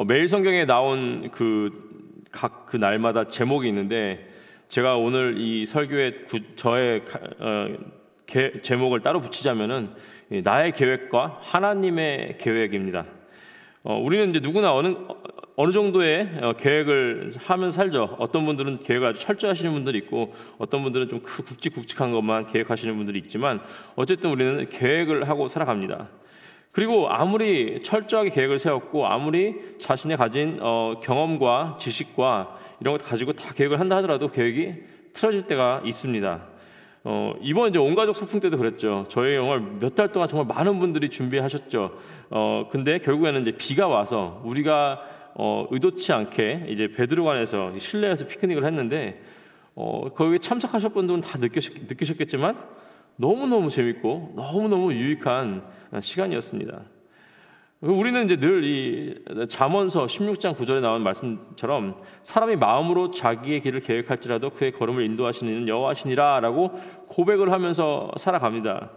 매일 성경에 나온 각 날마다 제목이 있는데, 제가 오늘 이 설교의 저의 제목을 따로 붙이자면은 나의 계획과 하나님의 계획입니다. 우리는 이제 누구나 어느 정도의 계획을 하면서 살죠. 어떤 분들은 계획을 아주 철저하시는 분들이 있고, 어떤 분들은 좀 굵직굵직한 것만 계획하시는 분들이 있지만, 어쨌든 우리는 계획을 하고 살아갑니다. 그리고 아무리 철저하게 계획을 세웠고, 아무리 자신의 가진 경험과 지식과 이런 것 가지고 다 계획을 한다 하더라도 계획이 틀어질 때가 있습니다. 이번 이제 온가족 소풍 때도 그랬죠. 저희 영화를 몇 달 동안 정말 많은 분들이 준비하셨죠. 근데 결국에는 이제 비가 와서 우리가 의도치 않게 이제 베드로관에서 실내에서 피크닉을 했는데, 거기에 참석하셨던 분들은 다 느끼셨겠지만 너무너무 재밌고 너무너무 유익한 시간이었습니다. 우리는 이제 늘 이 잠언서 16장 9절에 나온 말씀처럼 사람이 마음으로 자기의 길을 계획할지라도 그의 걸음을 인도하시는 이는 여호와시니라라고 고백을 하면서 살아갑니다.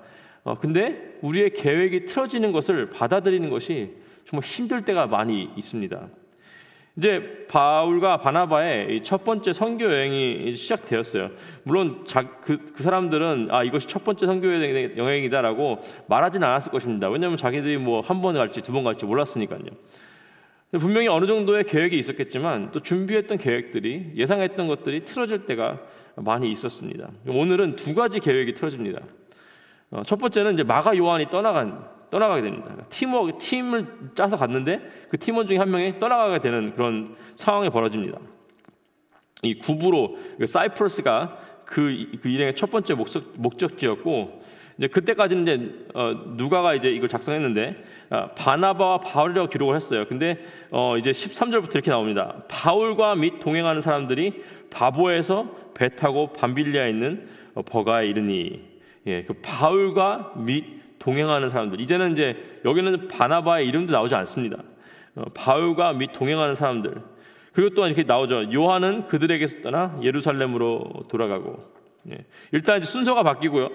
근데 우리의 계획이 틀어지는 것을 받아들이는 것이 정말 힘들 때가 많이 있습니다. 이제 바울과 바나바의 첫 번째 선교 여행이 시작되었어요. 물론 그 사람들은 이것이 첫 번째 선교 여행이다라고 말하지는 않았을 것입니다. 왜냐하면 자기들이 뭐 한 번 갈지 두 번 갈지 몰랐으니까요. 분명히 어느 정도의 계획이 있었겠지만 또 준비했던 계획들이, 예상했던 것들이 틀어질 때가 많이 있었습니다. 오늘은 두 가지 계획이 틀어집니다. 첫 번째는 이제 마가 요한이 떠나가게 됩니다. 팀을 짜서 갔는데 그 팀원 중에 한 명이 떠나가게 되는 그런 상황이 벌어집니다. 이 구브로, 사이프러스가 그 일행의 첫 번째 목적지였고, 이제 그때까지는 이제 누가가 이제 이걸 작성했는데 바나바와 바울이라고 기록을 했어요. 근데 이제 13절부터 이렇게 나옵니다. 바울과 및 동행하는 사람들이 바보에서 배 타고 밤빌리아에 있는 버가에 이르니, 그 바울과 및 동행하는 사람들, 이제는 이제 여기는 바나바의 이름도 나오지 않습니다. 바울과 및 동행하는 사람들. 그리고 또 이렇게 나오죠. 요한은 그들에게서 떠나 예루살렘으로 돌아가고. 일단 이제 순서가 바뀌고요.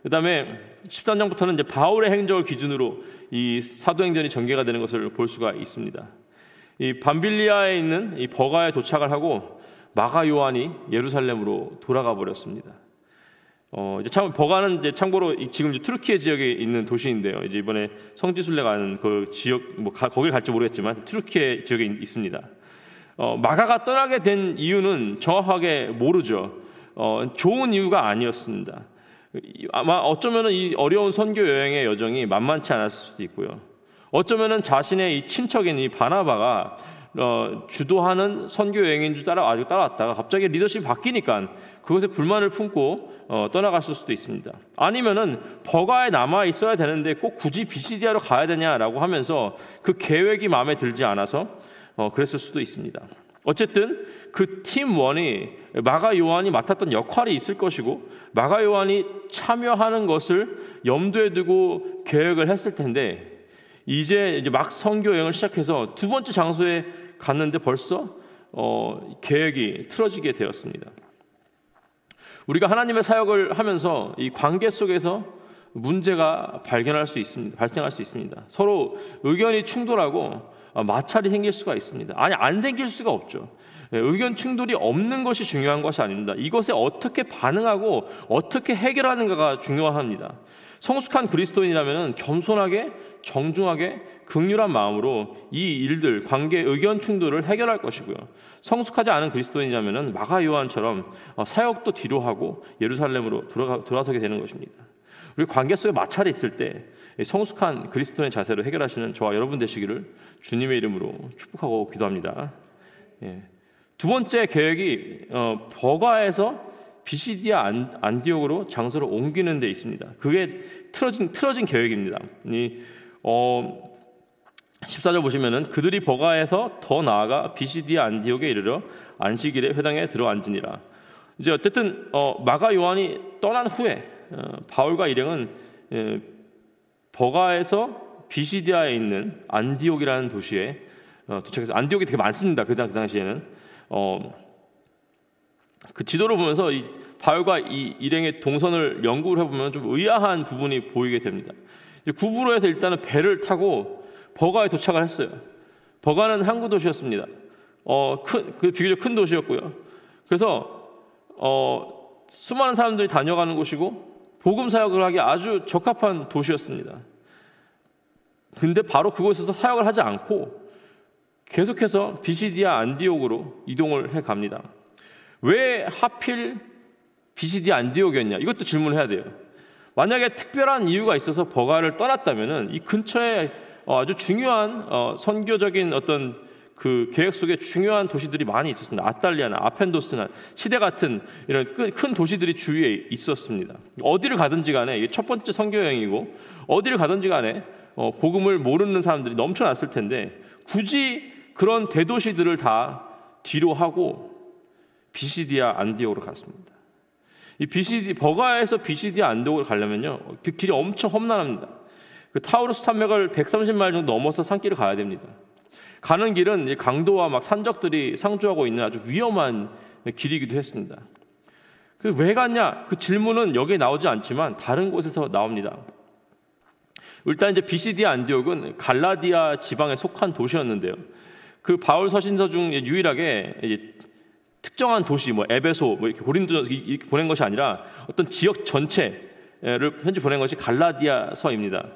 그다음에 13장부터는 이제 바울의 행적을 기준으로 이 사도행전이 전개가 되는 것을 볼 수가 있습니다. 이 밤빌리아에 있는 이 버가에 도착을 하고 마가 요한이 예루살렘으로 돌아가 버렸습니다. 이제 버가는 이제 참고로 지금 이제 투르키예 지역에 있는 도시인데요. 이제 이번에 성지순례 가는 그 지역, 거길 갈지 모르겠지만 투르키예 지역에 있습니다. 마가가 떠나게 된 이유는 정확하게 모르죠. 좋은 이유가 아니었습니다. 아마 어쩌면은 이 어려운 선교 여행의 여정이 만만치 않았을 수도 있고요. 어쩌면은 자신의 이 친척인 이 바나바가 주도하는 선교 여행인 줄 따라왔다가 갑자기 리더십이 바뀌니까 그것에 불만을 품고 떠나갔을 수도 있습니다. 아니면은 버가에 남아 있어야 되는데 꼭 굳이 비시디아로 가야 되냐라고 하면서 그 계획이 마음에 들지 않아서 그랬을 수도 있습니다. 어쨌든 그 팀원이 마가 요한이 맡았던 역할이 있을 것이고, 마가 요한이 참여하는 것을 염두에 두고 계획을 했을 텐데, 이제 막 선교 여행을 시작해서 두 번째 장소에 갔는데 벌써 계획이 틀어지게 되었습니다. 우리가 하나님의 사역을 하면서 이 관계 속에서 문제가 발생할 수 있습니다. 서로 의견이 충돌하고 마찰이 생길 수가 있습니다. 아니, 안 생길 수가 없죠. 의견 충돌이 없는 것이 중요한 것이 아닙니다. 이것에 어떻게 반응하고 어떻게 해결하는가가 중요합니다. 성숙한 그리스도인이라면 겸손하게, 정중하게, 긍휼한 마음으로 이 일들, 관계, 의견 충돌을 해결할 것이고요. 성숙하지 않은 그리스도인이라면 마가 요한처럼 사역도 뒤로 하고 예루살렘으로 돌아서게 되는 것입니다. 우리 관계 속에 마찰이 있을 때 성숙한 그리스도인의 자세로 해결하시는 저와 여러분 되시기를 주님의 이름으로 축복하고 기도합니다. 두 번째 계획이 버가에서 비시디아 안디옥으로 장소를 옮기는 데 있습니다. 그게 틀어진 계획입니다. 14절 보시면은 그들이 버가에서 더 나아가 비시디아 안디옥에 이르러 안식일에 회당에 들어앉으니라. 이제 어쨌든 마가 요한이 떠난 후에 바울과 일행은 버가에서 비시디아에 있는 안디옥이라는 도시에 도착해서, 안디옥이 되게 많습니다. 그 당시에는 그 지도를 보면서 이 바울과 이 일행의 동선을 연구를 해보면 좀 의아한 부분이 보이게 됩니다. 구브로에서 일단은 배를 타고 버가에 도착을 했어요. 버가는 항구 도시였습니다. 비교적 큰 도시였고요. 그래서 수많은 사람들이 다녀가는 곳이고 복음 사역을 하기 아주 적합한 도시였습니다. 근데 바로 그곳에서 사역을 하지 않고 계속해서 비시디아 안디옥으로 이동을 해 갑니다. 왜 하필 비시디아 안디옥이었냐? 이것도 질문해야 돼요. 만약에 특별한 이유가 있어서 버가를 떠났다면은 이 근처에 아주 중요한 선교적인 어떤 그 계획 속에 중요한 도시들이 많이 있었습니다. 아탈리아나 아펜도스나 시대 같은 이런 큰 도시들이 주위에 있었습니다. 어디를 가든지 간에 이게 첫 번째 선교 여행이고 어디를 가든지 간에 복음을 모르는 사람들이 넘쳐났을 텐데 굳이 그런 대도시들을 다 뒤로 하고 비시디아 안디옥으로 갔습니다. 이 버가에서 비시디아 안디옥으로 가려면요, 그 길이 엄청 험난합니다. 그 타우루스 산맥을 130마일 정도 넘어서 산길을 가야 됩니다. 가는 길은 강도와 막 산적들이 상주하고 있는 아주 위험한 길이기도 했습니다. 왜 갔냐? 그 질문은 여기에 나오지 않지만 다른 곳에서 나옵니다. 일단 이제 비시디아 안디옥은 갈라디아 지방에 속한 도시였는데요. 그 바울 서신서 중 유일하게 이제 특정한 도시, 에베소, 이렇게 고린도 이렇게 보낸 것이 아니라 어떤 지역 전체를 편지 보낸 것이 갈라디아서입니다.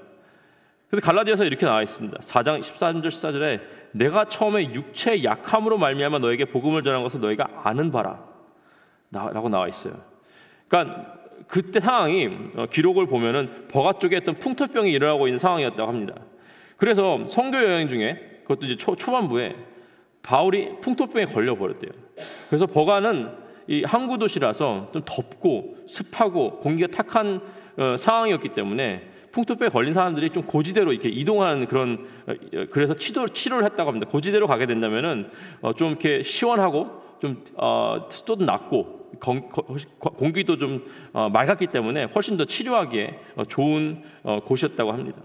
그래서 갈라디아서 이렇게 나와 있습니다. 4장 13절 14절에 내가 처음에 육체의 약함으로 말미암아 너에게 복음을 전한 것을 너희가 아는 바라 라고 나와 있어요. 그러니까 그때 상황이 기록을 보면은 버가 쪽에 어떤 풍토병이 일어나고 있는 상황이었다고 합니다. 그래서 선교 여행 중에 그것도 이제 초반부에 바울이 풍토병에 걸려버렸대요. 그래서 버가는 이 항구 도시라서 좀 덥고 습하고 공기가 탁한 상황이었기 때문에 풍토병에 걸린 사람들이 좀 고지대로 이렇게 이동하는 그런, 그래서 치료를 했다고 합니다. 고지대로 가게 된다면은 좀 이렇게 시원하고 좀 습도도 낮고 공기도 좀 맑았기 때문에 훨씬 더 치료하기에 좋은 곳이었다고 합니다.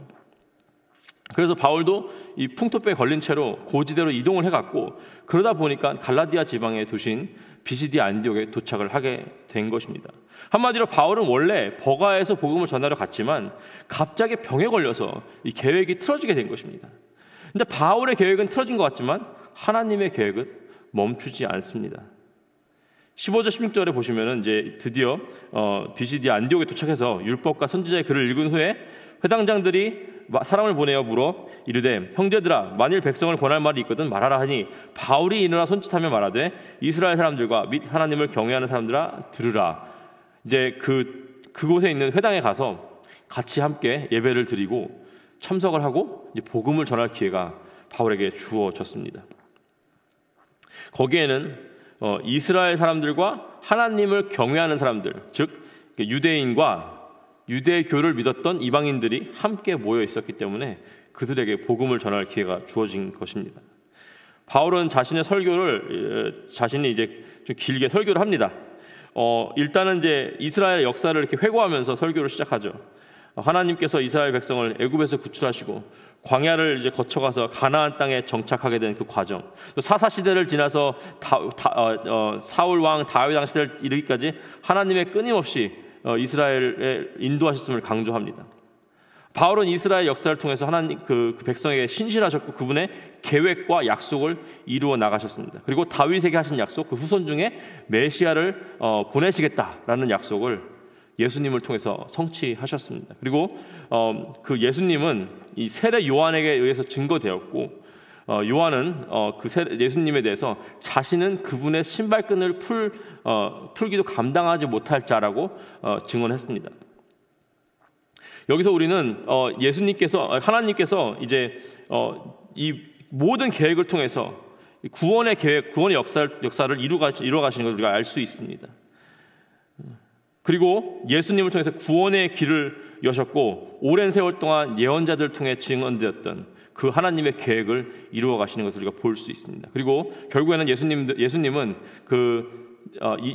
그래서 바울도 이 풍토병에 걸린 채로 고지대로 이동을 해갔고 그러다 보니까 갈라디아 지방의 도시인 비시디아 안디옥에 도착을 하게 된 것입니다. 한마디로 바울은 원래 버가에서 복음을 전하러 갔지만 갑자기 병에 걸려서 이 계획이 틀어지게 된 것입니다. 근데 바울의 계획은 틀어진 것 같지만 하나님의 계획은 멈추지 않습니다. 15절 16절에 보시면은 이제 드디어 비시디아 안디옥에 도착해서 율법과 선지자의 글을 읽은 후에 회당장들이 사람을 보내어 물어 이르되 형제들아 만일 백성을 권할 말이 있거든 말하라 하니 바울이 일어나 손짓하며 말하되 이스라엘 사람들과 및 하나님을 경외하는 사람들아 들으라. 이제 그곳에 있는 회당에 가서 같이 함께 예배를 드리고 참석을 하고 이제 복음을 전할 기회가 바울에게 주어졌습니다. 거기에는 이스라엘 사람들과 하나님을 경외하는 사람들, 즉 유대인과 유대교를 믿었던 이방인들이 함께 모여 있었기 때문에 그들에게 복음을 전할 기회가 주어진 것입니다. 바울은 자신의 설교를 자신이 이제 좀 길게 설교를 합니다. 일단은 이제 이스라엘 역사를 이렇게 회고하면서 설교를 시작하죠. 하나님께서 이스라엘 백성을 애굽에서 구출하시고 광야를 이제 거쳐가서 가나안 땅에 정착하게 된 그 과정, 또 사사 시대를 지나서 사울 왕 다윗 왕 시대를 이르기까지 하나님의 끊임없이 이스라엘에 인도하셨음을 강조합니다. 바울은 이스라엘 역사를 통해서 하나님 그 백성에게 신실하셨고 그분의 계획과 약속을 이루어 나가셨습니다. 그리고 다윗에게 하신 약속, 그 후손 중에 메시아를 보내시겠다라는 약속을 예수님을 통해서 성취하셨습니다. 그리고 그 예수님은 이 세례 요한에게 의해서 증거되었고 요한은 예수님에 대해서 자신은 그분의 신발끈을 풀기도 감당하지 못할 자라고 증언했습니다. 여기서 우리는 하나님께서 이제 이 모든 계획을 통해서 구원의 계획, 구원의 역사를 이루어 가시는 것을 우리가 알 수 있습니다. 그리고 예수님을 통해서 구원의 길을 여셨고 오랜 세월 동안 예언자들을 통해 증언되었던 그 하나님의 계획을 이루어 가시는 것을 우리가 볼 수 있습니다. 그리고 결국에는 예수님은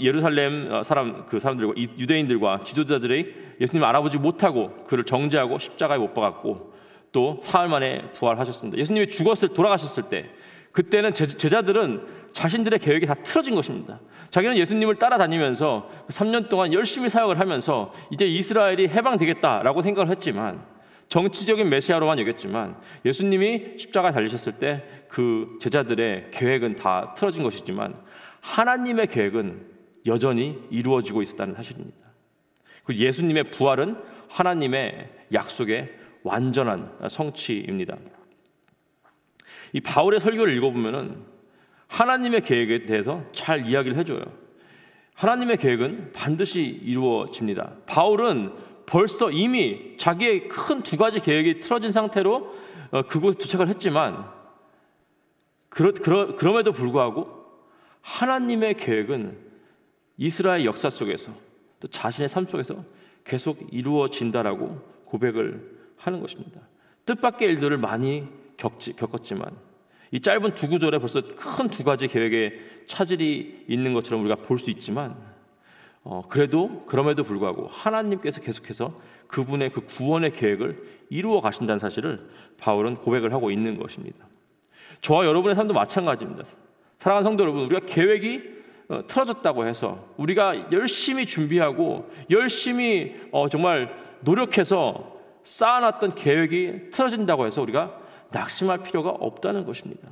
예루살렘 사람들과 유대인들과 지도자들이 예수님을 알아보지 못하고 그를 정죄하고 십자가에 못 박았고 또 사흘 만에 부활하셨습니다. 예수님이 돌아가셨을 때 그때는 제자들은 자신들의 계획이 다 틀어진 것입니다. 자기는 예수님을 따라다니면서 3년 동안 열심히 사역을 하면서 이제 이스라엘이 해방되겠다라고 생각을 했지만 정치적인 메시아로만 여겼지만 예수님이 십자가에 달리셨을 때 그 제자들의 계획은 다 틀어진 것이지만 하나님의 계획은 여전히 이루어지고 있었다는 사실입니다. 그 예수님의 부활은 하나님의 약속의 완전한 성취입니다. 이 바울의 설교를 읽어보면은 하나님의 계획에 대해서 잘 이야기를 해줘요. 하나님의 계획은 반드시 이루어집니다. 바울은 벌써 이미 자기의 큰 두 가지 계획이 틀어진 상태로 그곳에 도착을 했지만 그럼에도 불구하고 하나님의 계획은 이스라엘 역사 속에서 또 자신의 삶 속에서 계속 이루어진다라고 고백을 하는 것입니다. 뜻밖의 일들을 많이 겪었지만 이 짧은 두 구절에 벌써 큰 두 가지 계획의 차질이 있는 것처럼 우리가 볼 수 있지만 그럼에도 불구하고 하나님께서 계속해서 그분의 그 구원의 계획을 이루어 가신다는 사실을 바울은 고백을 하고 있는 것입니다. 저와 여러분의 삶도 마찬가지입니다. 사랑하는 성도 여러분, 우리가 계획이 틀어졌다고 해서 우리가 열심히 준비하고 열심히 정말 노력해서 쌓아놨던 계획이 틀어진다고 해서 우리가 낙심할 필요가 없다는 것입니다.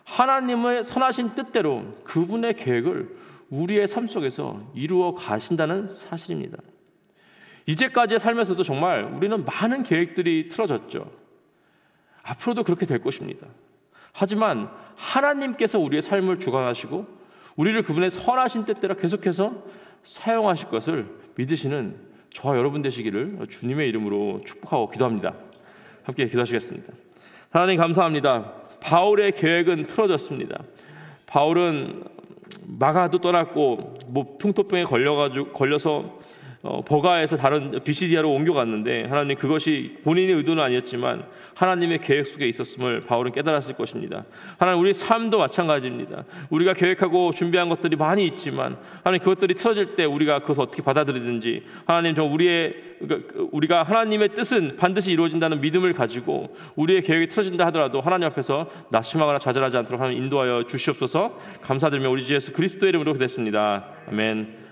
하나님의 선하신 뜻대로 그분의 계획을 우리의 삶 속에서 이루어 가신다는 사실입니다. 이제까지의 삶에서도 정말 우리는 많은 계획들이 틀어졌죠. 앞으로도 그렇게 될 것입니다. 하지만 하나님께서 우리의 삶을 주관하시고 우리를 그분의 선하신 뜻대로 계속해서 사용하실 것을 믿으시는 저와 여러분 되시기를 주님의 이름으로 축복하고 기도합니다. 함께 기도하시겠습니다. 하나님 감사합니다. 바울의 계획은 틀어졌습니다. 바울은 마가도 떠났고 풍토병에 걸려서 버가에서 다른 비시디아로 옮겨갔는데 하나님 그것이 본인의 의도는 아니었지만 하나님의 계획 속에 있었음을 바울은 깨달았을 것입니다. 하나님 우리 삶도 마찬가지입니다. 우리가 계획하고 준비한 것들이 많이 있지만 하나님 그것들이 틀어질 때 우리가 그것을 어떻게 받아들이든지 하나님 우리가 하나님의 뜻은 반드시 이루어진다는 믿음을 가지고 우리의 계획이 틀어진다 하더라도 하나님 앞에서 낙심하거나 좌절하지 않도록 하나님 인도하여 주시옵소서. 감사드리며 우리 주 예수 그리스도의 이름으로 기도했습니다. 아멘.